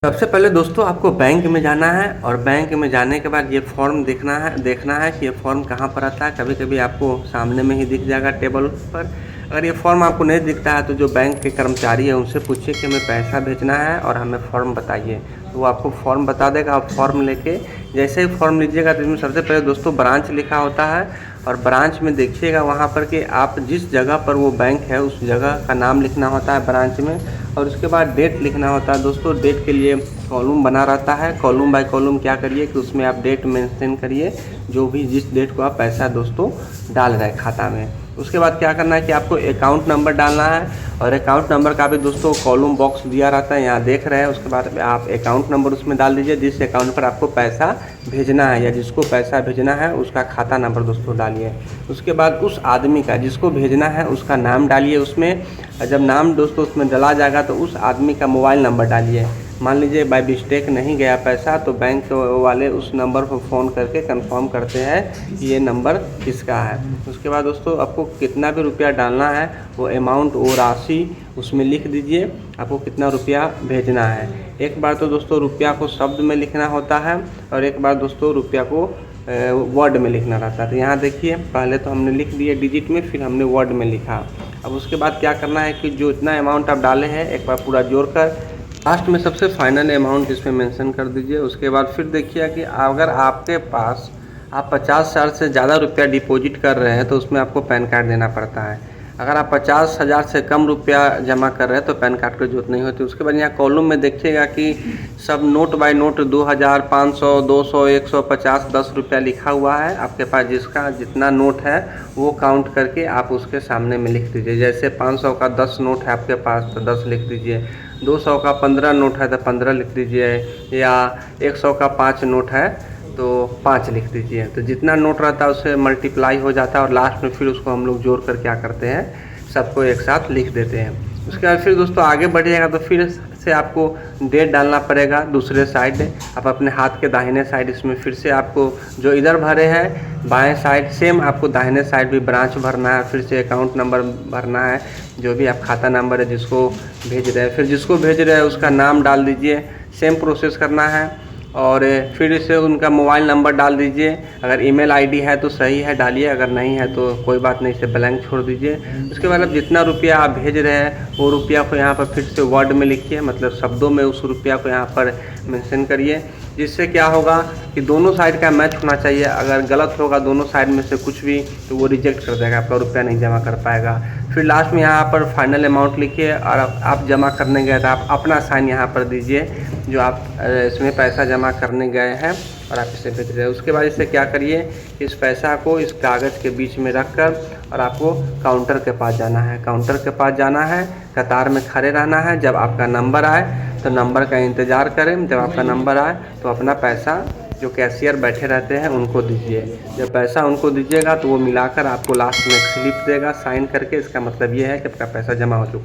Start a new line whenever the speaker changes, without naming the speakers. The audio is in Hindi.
सबसे पहले दोस्तों आपको बैंक में जाना है और बैंक में जाने के बाद ये फॉर्म देखना है कि ये फॉर्म कहाँ पर आता है। कभी कभी आपको सामने में ही दिख जाएगा टेबल पर। अगर ये फॉर्म आपको नहीं दिखता है तो जो बैंक के कर्मचारी है उनसे पूछिए कि हमें पैसा भेजना है और हमें फॉर्म बताइए, तो वो आपको फॉर्म बता देगा। आप फॉर्म लेके जैसे ही फॉर्म लीजिएगा तो इसमें सबसे पहले दोस्तों ब्रांच लिखा होता है और ब्रांच में देखिएगा वहाँ पर कि आप जिस जगह पर वो बैंक है उस जगह का नाम लिखना होता है ब्रांच में, और उसके बाद डेट लिखना होता है। दोस्तों डेट के लिए कॉलम बना रहता है, कॉलम बाय कॉलम क्या करिए कि उसमें आप डेट मेंशन करिए, जो भी जिस डेट को आप पैसा दोस्तों डाल रहे हैं खाता में। उसके बाद क्या करना है कि आपको अकाउंट नंबर डालना है और अकाउंट नंबर का भी दोस्तों कॉलम बॉक्स दिया रहता है, यहाँ देख रहे हैं। उसके बाद आप अकाउंट नंबर उसमें डाल दीजिए, जिस अकाउंट पर आपको पैसा भेजना है या जिसको पैसा भेजना है उसका खाता नंबर दोस्तों डालिए। उसके बाद उस आदमी का जिसको भेजना है उसका नाम डालिए उसमें। जब नाम दोस्तों उसमें डाला जाएगा तो उस आदमी का मोबाइल नंबर डालिए। मान लीजिए बाय मिस्टेक नहीं गया पैसा तो बैंक वाले उस नंबर पर फ़ोन करके कंफर्म करते हैं कि ये नंबर किसका है। उसके बाद दोस्तों आपको कितना भी रुपया डालना है वो अमाउंट, वो राशि उसमें लिख दीजिए, आपको कितना रुपया भेजना है। एक बार तो दोस्तों रुपया को शब्द में लिखना होता है और एक बार दोस्तों रुपया को वर्ड में लिखना रहता है। तो यहाँ देखिए पहले तो हमने लिख दिए डिजिट में, फिर हमने वर्ड में लिखा। अब उसके बाद क्या करना है कि जो इतना अमाउंट आप डाले हैं एक बार पूरा जोड़कर लास्ट में सबसे फाइनल अमाउंट इसमें मेंशन कर दीजिए। उसके बाद फिर देखिए कि अगर आपके पास आप 50,000 से ज़्यादा रुपया डिपॉजिट कर रहे हैं तो उसमें आपको पैन कार्ड देना पड़ता है। अगर आप 50,000 से कम रुपया जमा कर रहे हैं तो पैन कार्ड की जरूरत नहीं होती। उसके बाद यहाँ कॉलम में देखिएगा कि सब नोट बाय नोट 2000, 500, 200, 150, 10 रुपया लिखा हुआ है। आपके पास जिसका जितना नोट है वो काउंट करके आप उसके सामने में लिख दीजिए। जैसे 500 का 10 नोट है आपके पास तो 10 लिख दीजिए, 200 का 15 नोट है तो 15 लिख दीजिए, या 100 का 5 नोट है तो 5 लिख दीजिए। तो जितना नोट रहता है उससे मल्टीप्लाई हो जाता है और लास्ट में फिर उसको हम लोग जोड़ कर क्या करते हैं, सबको एक साथ लिख देते हैं। उसके बाद फिर दोस्तों आगे बढ़िएगा तो फिर से आपको डेट डालना पड़ेगा दूसरे साइड। आप अपने हाथ के दाहिने साइड इसमें फिर से आपको जो इधर भरे हैं बाएं साइड सेम आपको दाहिने साइड भी ब्रांच भरना है, फिर से अकाउंट नंबर भरना है, जो भी आप खाता नंबर है जिसको भेज रहे हैं, फिर जिसको भेज रहे हैं उसका नाम डाल दीजिए। सेम प्रोसेस करना है और फिर से उनका मोबाइल नंबर डाल दीजिए। अगर ईमेल आईडी है तो सही है डालिए, अगर नहीं है तो कोई बात नहीं, इसे ब्लैंक छोड़ दीजिए। उसके बाद अब जितना रुपया आप भेज रहे हैं वो रुपया को यहाँ पर फिर से वर्ड में लिखिए, मतलब शब्दों में उस रुपया को यहाँ पर मेंशन करिए। जिससे क्या होगा कि दोनों साइड का मैच होना चाहिए। अगर गलत होगा दोनों साइड में से कुछ भी तो वो रिजेक्ट कर देगा, आपका रुपया नहीं जमा कर पाएगा। फिर लास्ट में यहाँ पर फाइनल अमाउंट लिखिए और आप जमा करने गए तो आप अपना साइन यहाँ पर दीजिए जो आप इसमें पैसा जमा करने गए हैं और आप इसे भेज रहे हैं। उसके बाद इसे क्या करिए, इस पैसा को इस कागज़ के बीच में रख कर और आपको काउंटर के पास जाना है। काउंटर के पास जाना है, कतार में खड़े रहना है। जब आपका नंबर आए तो नंबर का इंतज़ार करें, जब आपका नंबर आए तो अपना पैसा जो कैशियर बैठे रहते हैं उनको दीजिए। जब पैसा उनको दीजिएगा तो वो मिलाकर आपको लास्ट में एक स्लिप देगा साइन करके। इसका मतलब ये है कि आपका पैसा जमा हो चुका है।